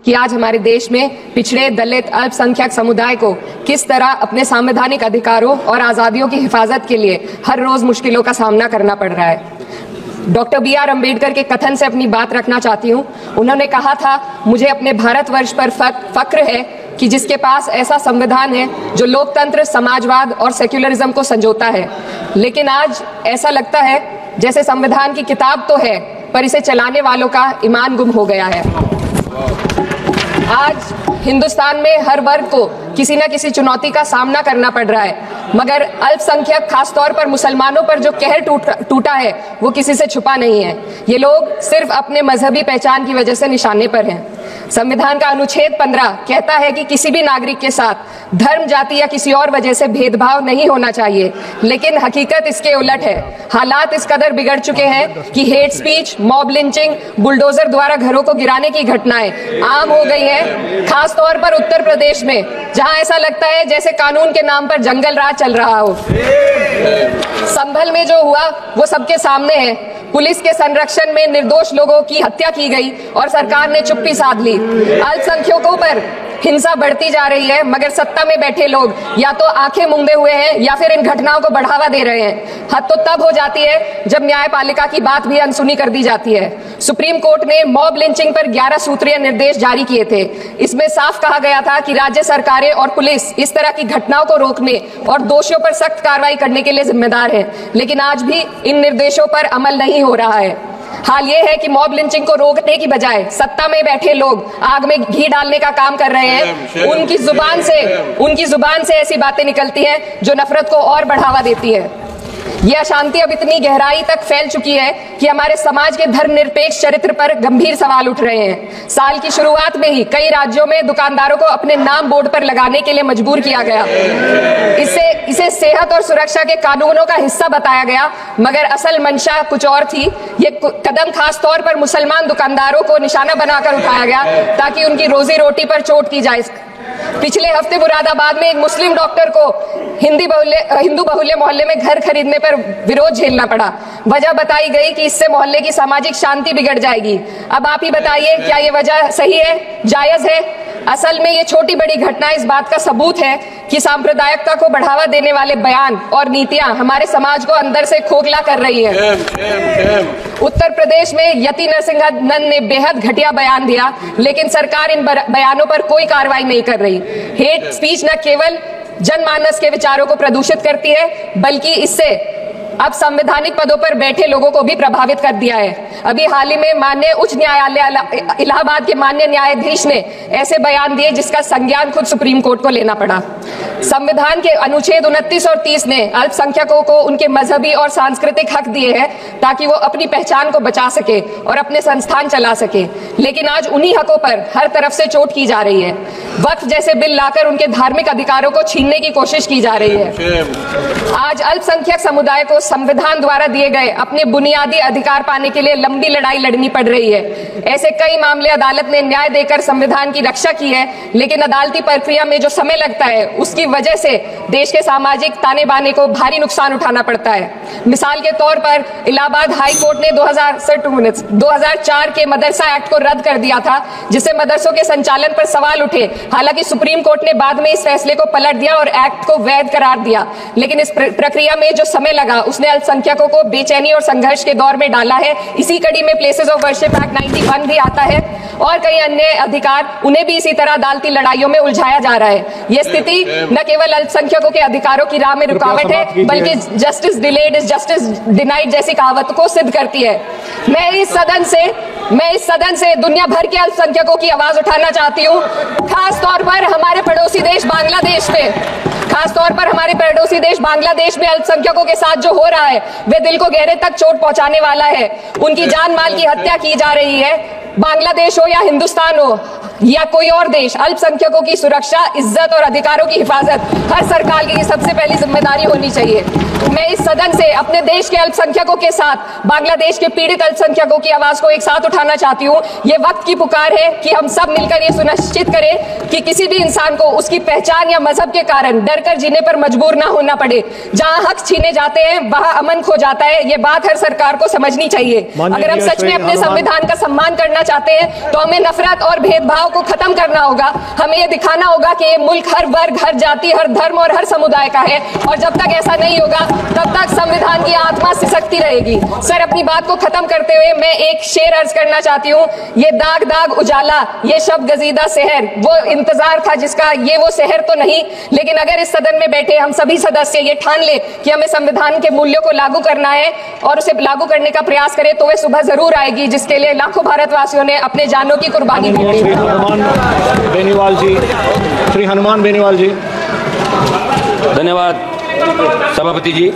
कि आज हमारे देश में पिछड़े, दलित, अल्पसंख्यक समुदाय को किस तरह अपने संवैधानिक अधिकारों और आज़ादियों की हिफाजत के लिए हर रोज मुश्किलों का सामना करना पड़ रहा है। Doctor B.R. अम्बेडकर के कथन से अपनी बात रखना चाहती हूँ। उन्होंने कहा था, मुझे अपने भारतवर्ष पर फक्र है कि जिसके पास ऐसा संविधान है जो लोकतंत्र, समाजवाद और सेक्युलरिज्म को संजोता है। लेकिन आज ऐसा लगता है जैसे संविधान की किताब तो है, पर इसे चलाने वालों का ईमान गुम हो गया है। आज हिंदुस्तान में हर वर्ग को किसी न किसी चुनौती का सामना करना पड़ रहा है, मगर अल्पसंख्यक, खासतौर पर मुसलमानों पर जो कहर टूटा है वो किसी से छुपा नहीं है। ये लोग सिर्फ अपने मजहबी पहचान की वजह से निशाने पर हैं। संविधान का अनुच्छेद 15 कहता है कि किसी भी नागरिक के साथ धर्म, जाति या किसी और वजह से भेदभाव नहीं होना चाहिए, लेकिन हकीकत इसके उलट है। हालात इस कदर बिगड़ चुके हैं कि hate speech, mob lynching, bulldozer द्वारा घरों को गिराने की घटनाएं आम हो गई हैं, खास तौर पर उत्तर प्रदेश में, जहां ऐसा लगता है जैसे कानून के नाम पर जंगल राज चल रहा हो। संभल में जो हुआ वो सबके सामने है। पुलिस के संरक्षण में निर्दोष लोगों की हत्या की गई और सरकार ने चुप्पी साध ली। अल्पसंख्यकों पर हिंसा बढ़ती जा रही है, मगर सत्ता में बैठे लोग या तो आंखें मूंदे हुए हैं या फिर इन घटनाओं को बढ़ावा दे रहे हैं। हद तो तब हो जाती है जब न्यायपालिका की बात भी अनसुनी कर दी जाती है। सुप्रीम कोर्ट ने मॉब लिंचिंग पर 11 सूत्रीय निर्देश जारी किए थे। इसमें साफ कहा गया था कि राज्य सरकारें और पुलिस इस तरह की घटनाओं को रोकने और दोषियों पर सख्त कार्रवाई करने के लिए जिम्मेदार है, लेकिन आज भी इन निर्देशों पर अमल नहीं हो रहा है। हाल ये है कि मॉब लिंचिंग को रोकने की बजाय सत्ता में बैठे लोग आग में घी डालने का काम कर रहे हैं। उनकी जुबान से ऐसी बातें निकलती हैं जो नफरत को और बढ़ावा देती है। यह अशांति अब इतनी गहराई तक फैल चुकी है कि हमारे समाज के धर्मनिरपेक्ष चरित्र पर गंभीर सवाल उठ रहे हैं। साल की शुरुआत में ही कई राज्यों में दुकानदारों को अपने नाम बोर्ड पर लगाने के लिए मजबूर किया गया। इसे सेहत और सुरक्षा के कानूनों का हिस्सा बताया गया, मगर असल मंशा कुछ और थी। ये कदम खास तौर पर मुसलमान दुकानदारों को निशाना बनाकर उठाया गया ताकि उनकी रोजी रोटी पर चोट की जाए। पिछले हफ्ते मुरादाबाद में एक मुस्लिम डॉक्टर को हिंदू बहुल्य मोहल्ले में घर खरीदने पर विरोध झेलना पड़ा। वजह बताई गई कि इससे मोहल्ले की सामाजिक शांति बिगड़ जाएगी। अब आप ही बताइए, क्या ये वजह सही है, जायज है? असल में ये छोटी बड़ी घटना इस बात का सबूत है कि सांप्रदायिकता को बढ़ावा देने वाले बयान और नीतियां हमारे समाज को अंदर से खोखला कर रही है। उत्तर प्रदेश में यति नरसिंहन ने बेहद घटिया बयान दिया, लेकिन सरकार इन बयानों पर कोई कार्रवाई नहीं कर रही। हेट स्पीच न केवल जनमानस के विचारों को प्रदूषित करती है, बल्कि इससे अब संवैधानिक पदों पर बैठे लोगों को भी प्रभावित कर दिया है। अभी हाल ही में माननीय उच्च न्यायालय इलाहाबाद के माननीय न्यायाधीश ने ऐसे बयान दिए जिसका संज्ञान खुद सुप्रीम कोर्ट को लेना पड़ा। संविधान के अनुच्छेद 29 और 30 ने अल्पसंख्यकों को उनके मजहबी और सांस्कृतिक हक दिए हैं ताकि वो अपनी पहचान को बचा सके और अपने संस्थान चला सके, लेकिन आज उन्हीं हकों पर हर तरफ से चोट की जा रही है। वक्फ जैसे बिल लाकर उनके धार्मिक अधिकारों को छीनने की कोशिश की जा रही है। आज अल्पसंख्यक समुदाय को संविधान द्वारा दिए गए अपने बुनियादी अधिकार पाने के लिए लंबी लड़ाई लड़नी पड़ रही है। ऐसे कई मामले अदालत ने न्याय देकर संविधान की रक्षा की है, लेकिन अदालती प्रक्रिया में जो समय लगता है उसकी वजह से देश के सामाजिक ताने बाने को भारी नुकसान उठाना पड़ता है। मिसाल के तौर पर इलाहाबाद हाई कोर्ट ने 2004 के मदरसा एक्ट को रद्द कर दिया था, जिससे मदरसों के संचालन पर सवाल उठे। हालांकि सुप्रीम कोर्ट ने बाद में इस फैसले को पलट दिया और एक्ट को वैध करार दिया, लेकिन इस प्रक्रिया में जो समय लगा उसने अल्पसंख्यकों को बेचैनी और संघर्ष के दौर में डाला है। इसी कड़ी में प्लेसेस ऑफ वर्शिप एक्ट 91 भी आता है और कई अन्य अधिकार, उन्हें भी इसी तरह अदालती लड़ाइयों में उलझाया जा रहा है। यह स्थिति न केवल अल्पसंख्यकों के अधिकारों की राह में रुकावट है, बल्कि justice delayed is justice denied जैसी कहावत को सिद्ध करती है। मैं इस सदन से दुनिया भर के अल्पसंख्यकों की आवाज उठाना चाहती हूँ, खास तौर पर हमारे पड़ोसी देश बांग्लादेश में अल्पसंख्यकों के साथ जो हो रहा है वे दिल को गहरे तक चोट पहुंचाने वाला है। उनकी जान माल की हत्या की जा रही है। बांग्लादेश हो या हिंदुस्तान हो या कोई और देश, अल्पसंख्यकों की सुरक्षा, इज्जत और अधिकारों की हिफाजत हर सरकार की सबसे पहली जिम्मेदारी होनी चाहिए। मैं इस सदन से अपने देश के अल्पसंख्यकों के साथ बांग्लादेश के पीड़ित अल्पसंख्यकों की आवाज को एक साथ उठाना चाहती हूँ। ये वक्त की पुकार है कि हम सब मिलकर ये सुनिश्चित करें कि किसी भी इंसान को उसकी पहचान या मजहब के कारण डर कर जीने पर मजबूर ना होना पड़े। जहाँ हक छीने जाते हैं वहाँ अमन खो जाता है। ये बात हर सरकार को समझनी चाहिए। अगर हम सच में अपने संविधान का सम्मान करना चाहते हैं तो हमें नफरत और भेदभाव भेदभाव को खत्म करना होगा। हमें ये दिखाना होगा कि ये मुल्क हर वर्ग, हर जाति, हर धर्म और हर समुदाय का है, और जब तक ऐसा नहीं होगा तब तक संविधान की आत्मा सिसकती रहेगी। सर, अपनी बात को खत्म करते हुए मैं एक शेर अर्ज करना चाहती हूँ। ये दाग दाग उजाला, ये शब गजीदा शहर, वो इंतजार था जिसका ये वो शहर तो नहीं, लेकिन अगर इस सदन में बैठे हम सभी सदस्य ये ठान ले कि हमें संविधान के मूल्यों को लागू करना है और उसे लागू करने का प्रयास करें, तो वह सुबह जरूर आएगी जिसके लिए लाखों भारतवासियों ने अपने जानों की कुर्बानी दी थी। श्री हनुमान बेनीवाल जी। धन्यवाद सभापति जी।